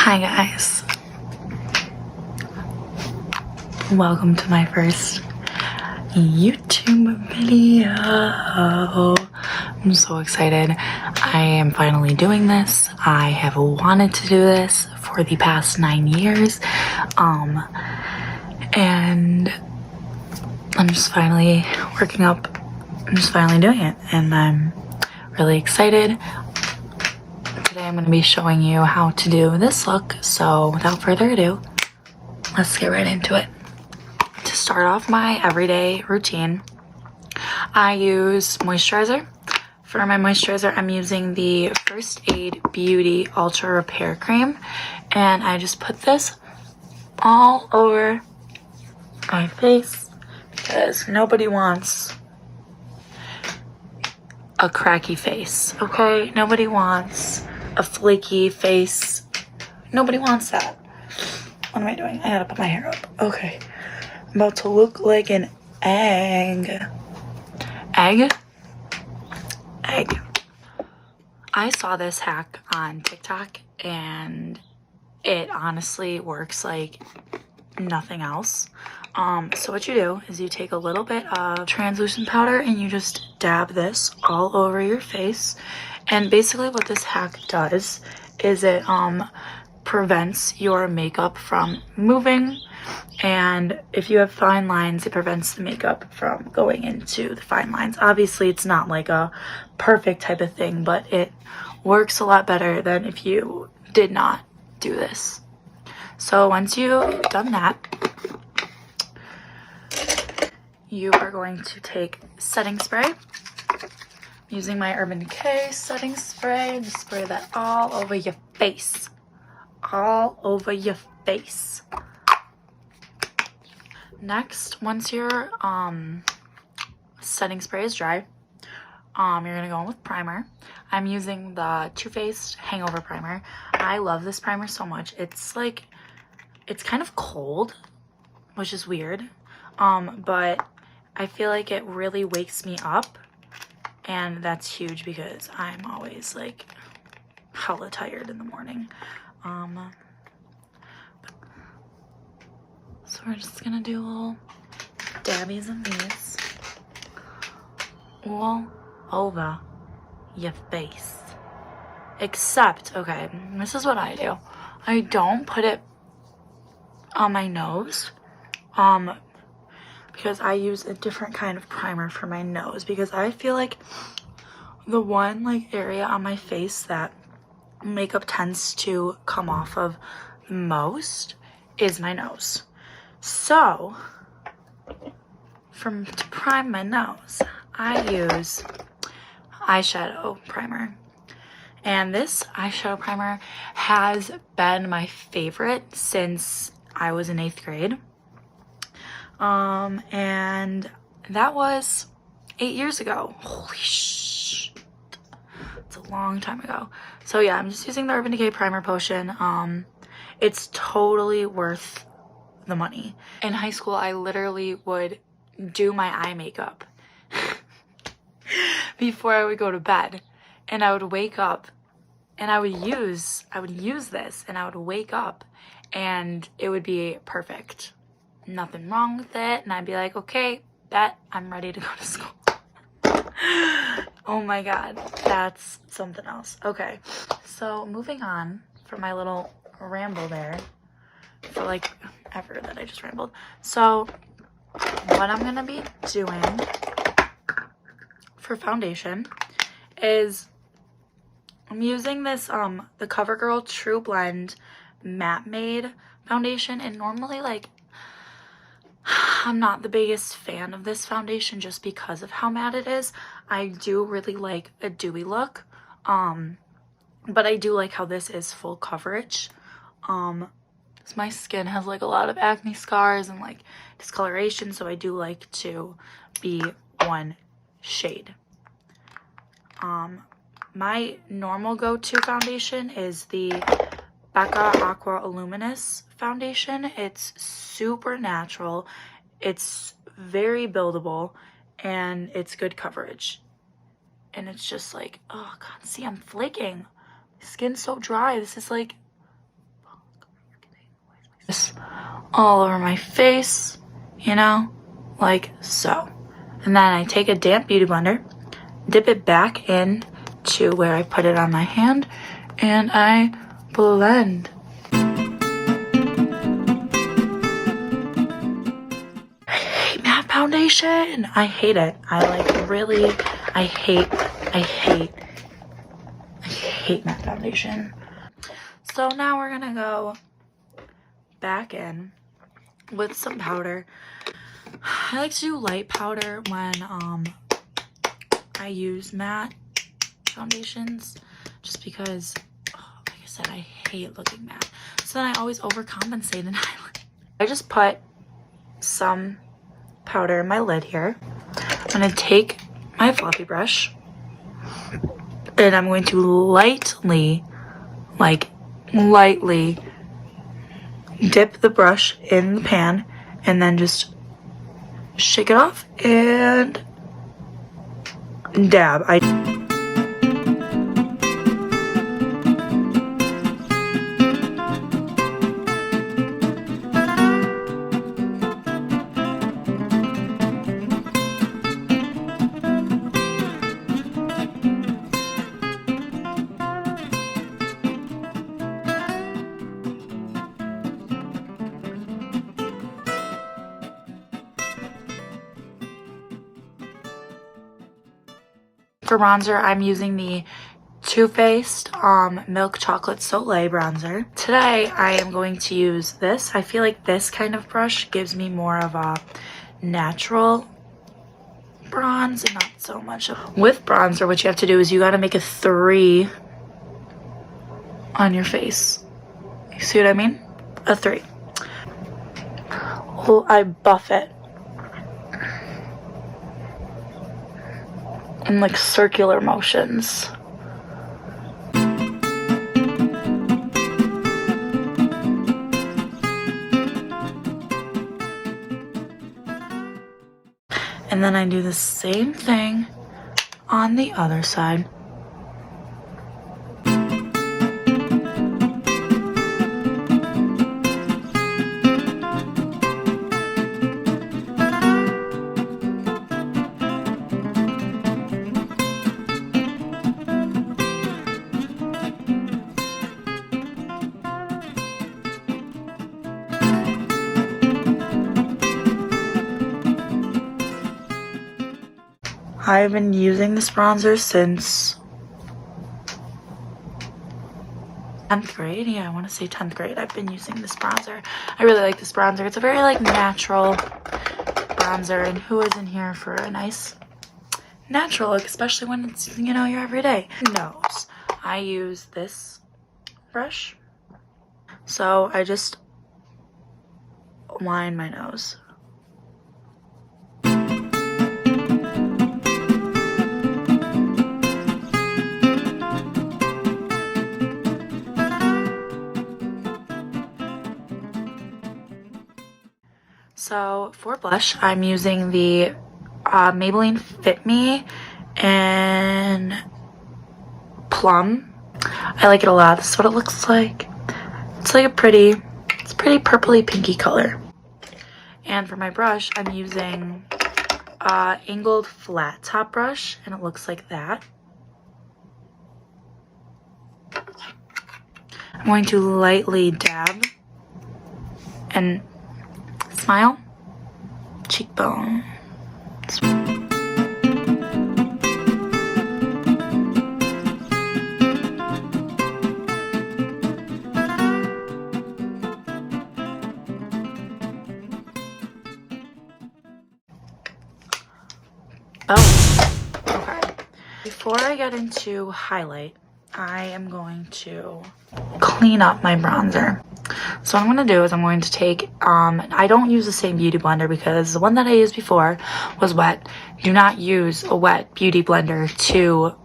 Hi guys, welcome to my first YouTube video. I'm so excited. I am finally doing this. I have wanted to do this for the past 9 years, and I'm just finally working up. I'm just finally doing it, and I'm really excited. Today I'm going to be showing you how to do this look, so without further ado, let's get right into it. To start off my everyday routine, I use moisturizer. For my moisturizer, I'm using the First Aid Beauty Ultra Repair Cream, and I just put this all over my face because nobody wants a cracky face, okay? Nobody wants a flaky face. Nobody wants that. What am I doing? I gotta put my hair up. Okay. I'm about to look like an egg. Egg? Egg. I saw this hack on TikTok and it honestly works like nothing else. So what you do is you take a little bit of translucent powder and you just dab this all over your face. And basically what this hack does is it prevents your makeup from moving, and if you have fine lines, it prevents the makeup from going into the fine lines. Obviously it's not like a perfect type of thing, but it works a lot better than if you did not do this. So once you've done that, you are going to take setting spray. Using my Urban Decay setting spray, just spray that all over your face. All over your face. Next, once your setting spray is dry, you're gonna go in with primer. I'm using the Too Faced Hangover Primer. I love this primer so much. It's like, it's kind of cold, which is weird, but I feel like it really wakes me up, and that's huge because I'm always like hella tired in the morning. So we're just gonna do little dabbies of these all over your face. Except, okay, this is what I do. I don't put it on my nose, because I use a different kind of primer for my nose, because I feel like the one like area on my face that makeup tends to come off of the most is my nose. So to prime my nose, I use eyeshadow primer. And this eyeshadow primer has been my favorite since I was in 8th grade. And that was 8 years ago. Holy shit. It's a long time ago. So yeah, I'm just using the Urban Decay Primer Potion. It's totally worth the money. In high school, I literally would do my eye makeup before I would go to bed, and I would wake up and I would use this, and I would wake up and it would be perfect. Nothing wrong with it, and I'd be like, okay, bet I'm ready to go to school. Oh my god, that's something else. Okay, so moving on from my little ramble there, for like ever that I just rambled. So what I'm gonna be doing for foundation is I'm using this the CoverGirl True Blend Matte Made foundation, and normally like I'm not the biggest fan of this foundation just because of how matte it is. I do really like a dewy look, but I do like how this is full coverage. My skin has like a lot of acne scars and like discoloration, so I do like to be one shade. My normal go-to foundation is the Becca Aqua Luminous foundation. It's super natural, it's very buildable, and it's good coverage. And it's just like, oh god, see, I'm flaking. Skin's so dry. This is like This all over my face, you know, like so. And then I take a damp beauty blender, dip it back in to where I put it on my hand, and I blend. I hate matte foundation. I hate it. I hate matte foundation. So now we're gonna go back in with some powder. I like to do light powder when I use matte foundations, just because, like I said, I hate looking matte. So then I always overcompensate and I just put some powder in my lid here. I'm gonna take my fluffy brush and I'm going to lightly dip the brush in the pan and then just shake it off and dab. For bronzer, I'm using the Too Faced Milk Chocolate Soleil bronzer. Today, I am going to use this. I feel like this kind of brush gives me more of a natural bronze and not so much. With bronzer, what you have to do is you gotta make a 3 on your face. You see what I mean? A 3. Well, I buff it in like circular motions. And then I do the same thing on the other side. I've been using this bronzer since 10th grade. Yeah, I want to say 10th grade. I've been using this bronzer. I really like this bronzer. It's a very like natural bronzer, and who isn't here for a nice natural look, especially when it's, you know, your everyday. Nose. I use this brush, so I just line my nose. So for blush, I'm using the Maybelline Fit Me in Plum. I like it a lot. This is what it looks like. It's like pretty purpley pinky color. And for my brush, I'm using angled flat top brush, and it looks like that. I'm going to lightly dab and smile, cheekbone. Oh, okay. Before I get into highlight, I am going to clean up my bronzer. So what I'm going to do is I'm going to take, I don't use the same beauty blender because the one that I used before was wet. Do not use a wet beauty blender to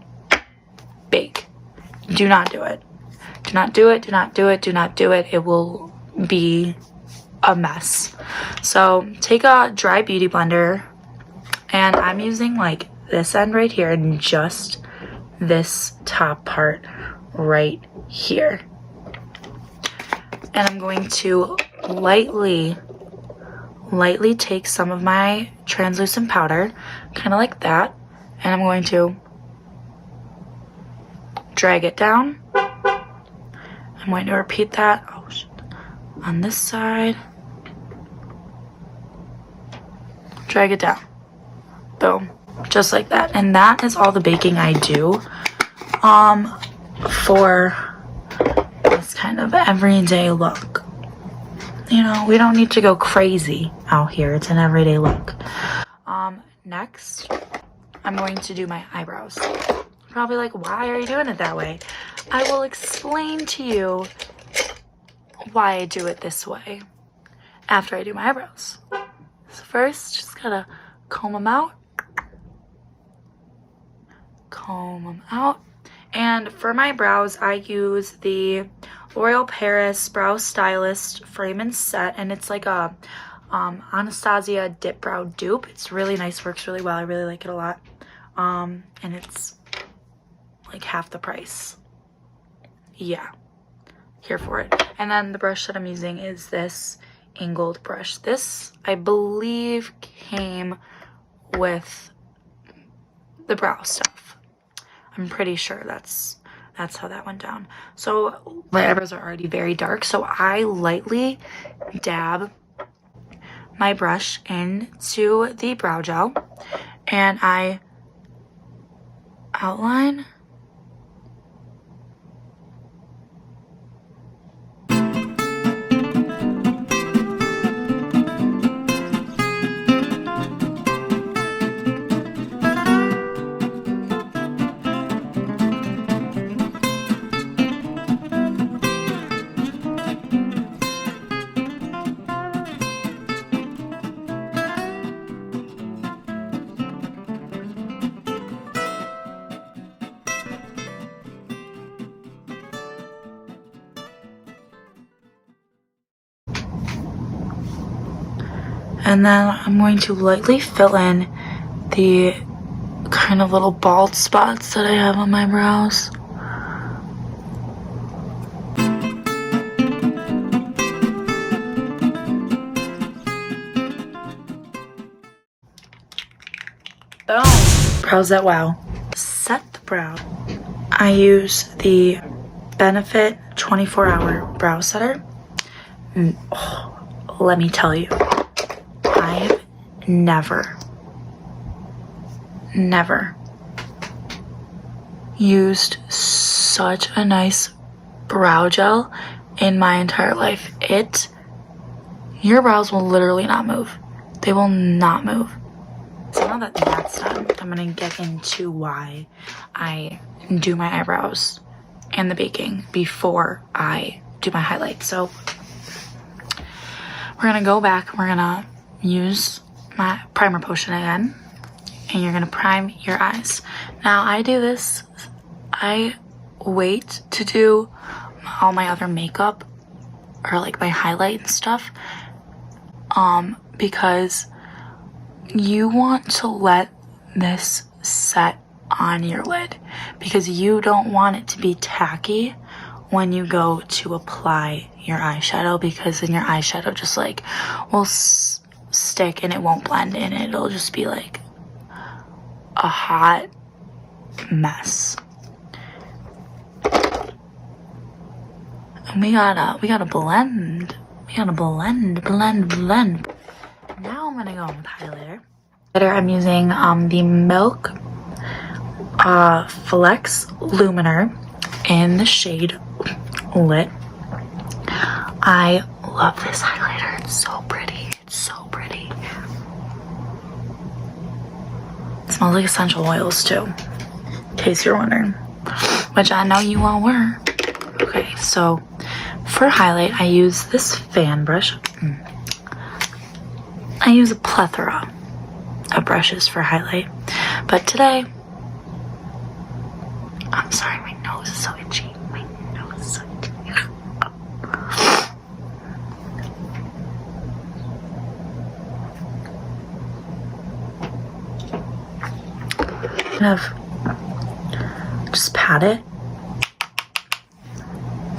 bake. Do not do it. Do not do it, do not do it, do not do it. It will be a mess. So take a dry beauty blender, and I'm using like this end right here and just this top part right here. And I'm going to lightly take some of my translucent powder, kind of like that, and I'm going to drag it down. I'm going to repeat that on this side. Drag it down. Boom. Just like that. And that is all the baking I do for this kind of everyday look. You know, we don't need to go crazy out here. It's an everyday look. Next, I'm going to do my eyebrows. Probably like, why are you doing it that way? I will explain to you why I do it this way after I do my eyebrows. So first, just gotta comb them out. Comb them out. And for my brows, I use the L'Oreal Paris Brow Stylist Frame and Set, and it's like a Anastasia Dip Brow dupe. It's really nice, works really well. I really like it a lot. And it's like half the price. Yeah, here for it. And then the brush that I'm using is this angled brush. This, I believe, came with the brow stuff. I'm pretty sure that's how that went down. So my eyebrows are already very dark, so I lightly dab my brush into the brow gel and I outline. And then I'm going to lightly fill in the kind of little bald spots that I have on my brows. Boom! Brows that wow. Set the brow. I use the Benefit 24-hour brow setter. Let me tell you, I've never used such a nice brow gel in my entire life. Your brows will literally not move. They will not move. So now that that's done, I'm gonna get into why I do my eyebrows and the baking before I do my highlights. So we're gonna go back, we're gonna use my primer potion again, and you're gonna prime your eyes. Now I do this, I wait to do all my other makeup or like my highlight and stuff, because you want to let this set on your lid, because you don't want it to be tacky when you go to apply your eyeshadow, because then your eyeshadow just like will stick and it won't blend in. It'll just be like a hot mess. And we gotta blend. We gotta blend. Now I'm gonna go with highlighter. I'm using the Milk Flex Luminer in the shade Lit. I love this highlighter. It's so pretty. It's so pretty. It smells like essential oils too, in case you're wondering, which I know you all were. Okay, so for highlight, I use this fan brush. I use a plethora of brushes for highlight, but today, I'm sorry, my nose is so itchy. My nose is so itchy. Kind of just pat it,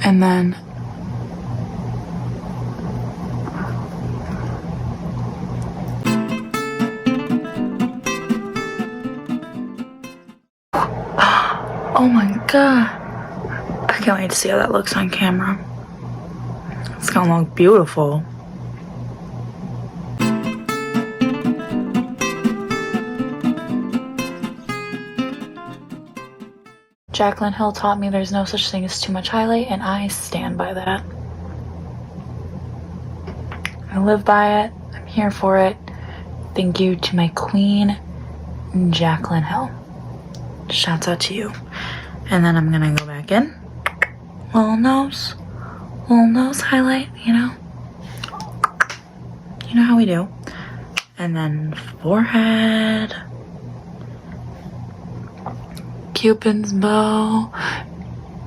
and then Oh my god. I can't wait to see how that looks on camera. It's gonna look beautiful. Jaclyn Hill taught me there's no such thing as too much highlight, and I stand by that. I live by it. I'm here for it. Thank you to my queen, Jaclyn Hill. Shouts out to you. And then I'm gonna go back in. Little nose highlight, you know? You know how we do. And then forehead. Cupid's bow.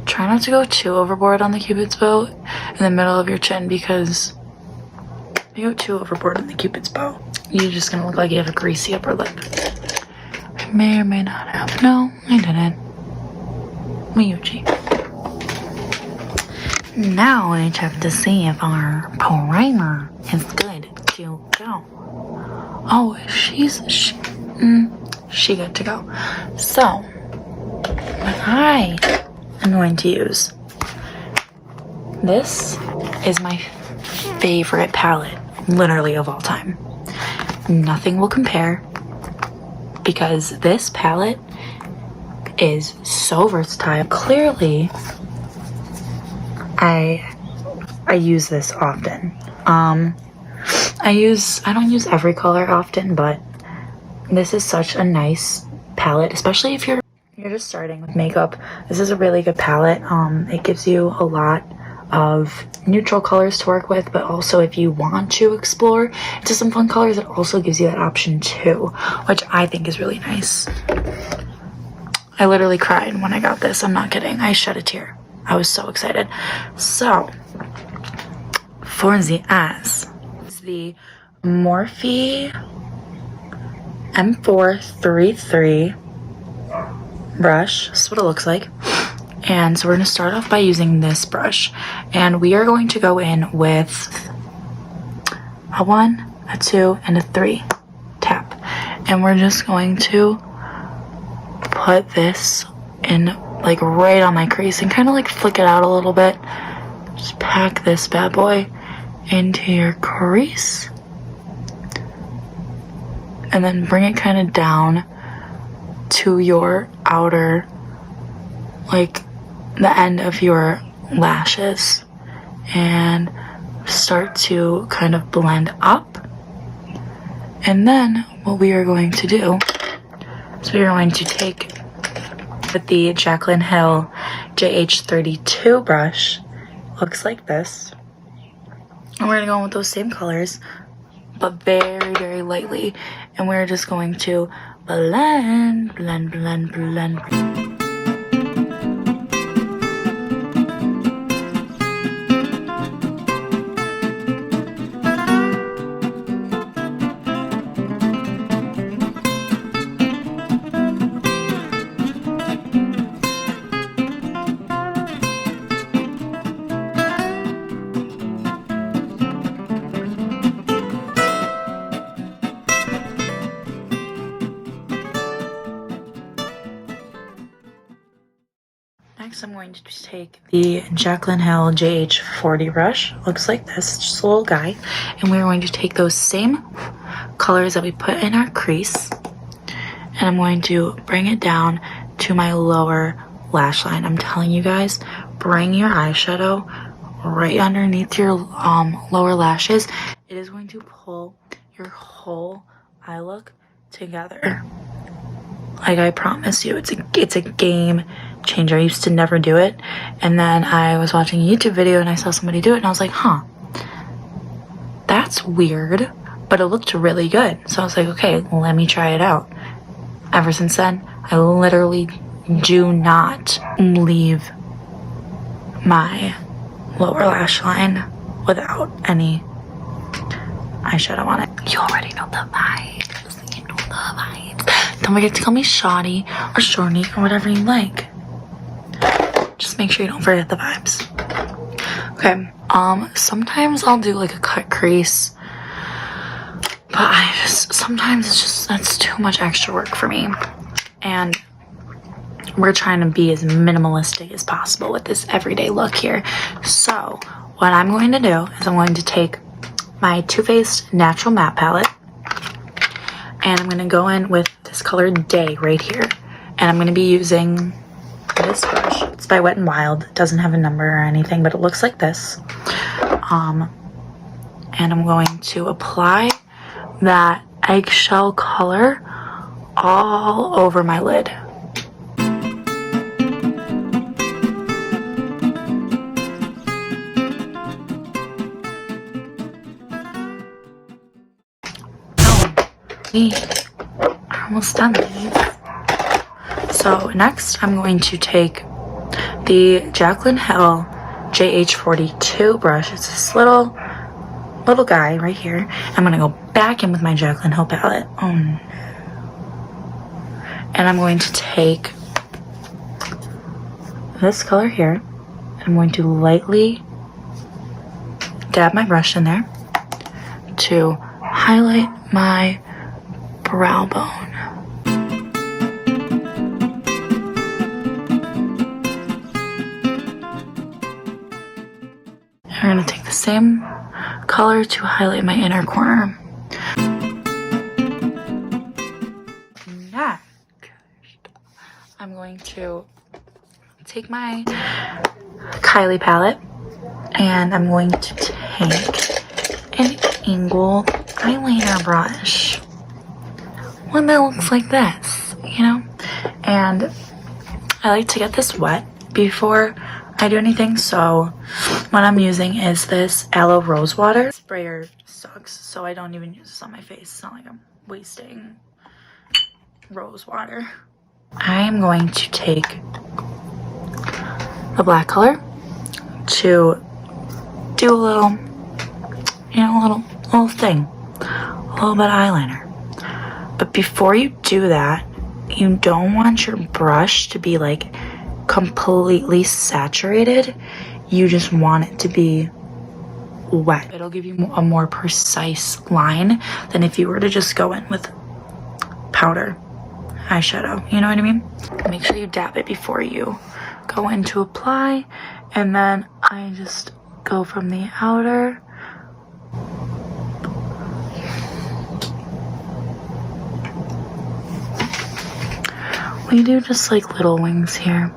Try not to go too overboard on the Cupid's bow in the middle of your chin, because if you go too overboard on the Cupid's bow, you're just gonna look like you have a greasy upper lip. I may or may not have. No, I didn't. Miyuchi. Now I check to see if our primer is good to go. Oh, she good to go. So, what I am going to use, this is my favorite palette, literally of all time. Nothing will compare, because this palette is so versatile. Clearly, I use this often. I don't use every color often, but this is such a nice palette, especially if you're just starting with makeup. This is a really good palette. It gives you a lot of neutral colors to work with, but also if you want to explore into some fun colors, it also gives you that option too, which I think is really nice. I literally cried when I got this. I'm not kidding. I shed a tear. I was so excited. So, for the eyes, it's the Morphe M433 brush. This is what it looks like. And so we're going to start off by using this brush. And we are going to go in with a 1, a 2, and a 3 tap. And we're just going to put this in like right on my crease and kind of like flick it out a little bit. Just pack this bad boy into your crease. And then bring it kind of down to your outer, like the end of your lashes, and start to kind of blend up. And then what we are going to do is we are going to take with the Jaclyn Hill JH32 brush, looks like this, and we're going to go in with those same colors, but very, very lightly, and we're just going to blend. Next, I'm going to take the Jaclyn Hill JH40 brush. Looks like this, just a little guy. And we're going to take those same colors that we put in our crease, and I'm going to bring it down to my lower lash line. I'm telling you guys, bring your eyeshadow right underneath your lower lashes. It is going to pull your whole eye look together. Like, I promise you, it's a game changer. I used to never do it, and then I was watching a YouTube video and I saw somebody do it, and I was like, huh, that's weird, but it looked really good. So I was like, okay, let me try it out. Ever since then, I literally do not leave my lower lash line without any eyeshadow on it. You already know the vibes. You know the vibes. Don't forget to call me Shawty or Shorty or whatever you like. Just make sure you don't forget the vibes. Okay, sometimes I'll do like a cut crease, but sometimes it's just, that's too much extra work for me. And we're trying to be as minimalistic as possible with this everyday look here. So what I'm going to do is I'm going to take my Too Faced Natural Matte Palette, and I'm going to go in with this color Day right here. And I'm going to be using this brush. It's by Wet n Wild. It doesn't have a number or anything, but it looks like this. And I'm going to apply that eggshell color all over my lid. We are almost done, ladies. So next I'm going to take the Jaclyn Hill JH42 brush. It's this little guy right here. I'm gonna go back in with my Jaclyn Hill palette. Oh no. And I'm going to take this color here. I'm going to lightly dab my brush in there to highlight my brow bone. And we're going to take the same color to highlight my inner corner. Next, I'm going to take my Kylie palette and I'm going to take an angled eyeliner brush. One that looks like this, you know? And I like to get this wet before I do anything, so what I'm using is this Aloe Rose Water. Sprayer sucks, so I don't even use this on my face. It's not like I'm wasting rose water. I am going to take the black color to do a little, you know, a little thing, a little bit of eyeliner. But before you do that, you don't want your brush to be like completely saturated. You just want it to be wet. It'll give you a more precise line than if you were to just go in with powder eyeshadow. You know what I mean? Make sure you dab it before you go in to apply, and then I just go from the outer. We do just like little wings here.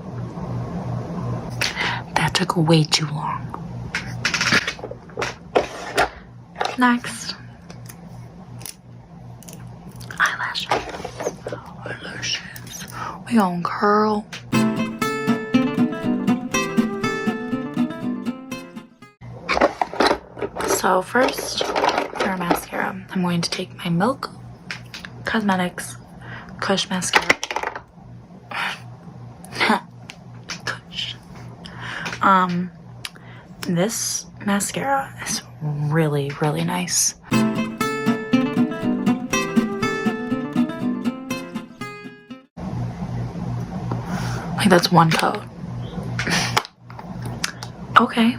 That took way too long. Next, eyelashes. We gonna curl. So first, for our mascara, I'm going to take my Milk Cosmetics Kush Mascara. Kush. This mascara is really, really nice. Like, that's one coat. Okay.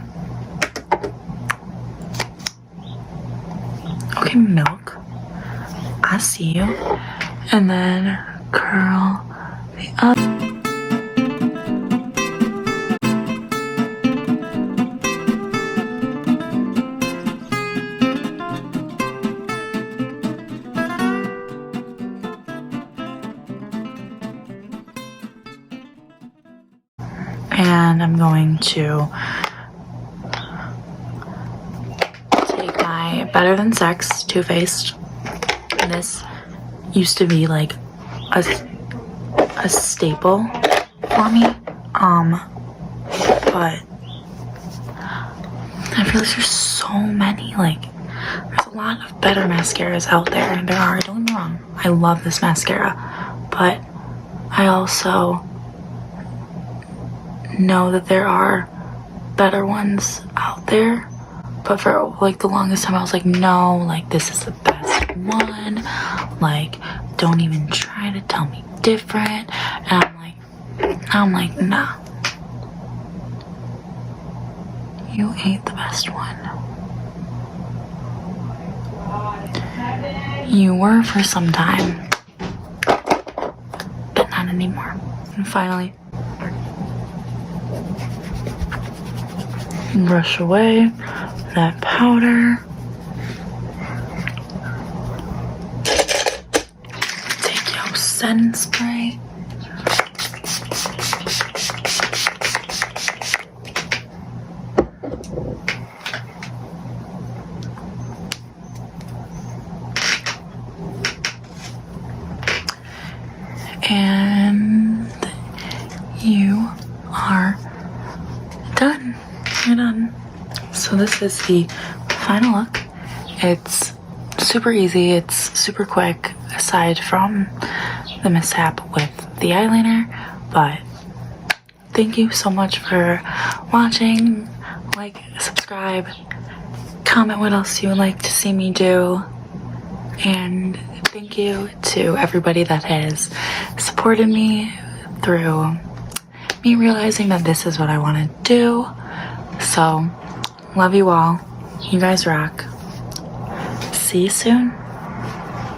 Okay, Milk. I see you. And then curl the other. And I'm going to take my Better Than Sex Too Faced. And this used to be like a staple for me. But I feel like there's so many, like, there's a lot of better mascaras out there. There are, don't get me wrong, I love this mascara, but I also know that there are better ones out there. But for like the longest time I was like, no, like, this is the best one, like, don't even try to tell me different. And I'm like, nah, you ain't the best one. You were for some time, but not anymore. And finally, brush away that powder. Take your setting spray. And you are done. You're done. So this is the final look. It's super easy. It's super quick, aside from the mishap with the eyeliner. But thank you so much for watching. Like, subscribe, comment what else you would like to see me do. And thank you to everybody that has supported me through me realizing that this is what I want to do. So, love you all. You guys rock. See you soon.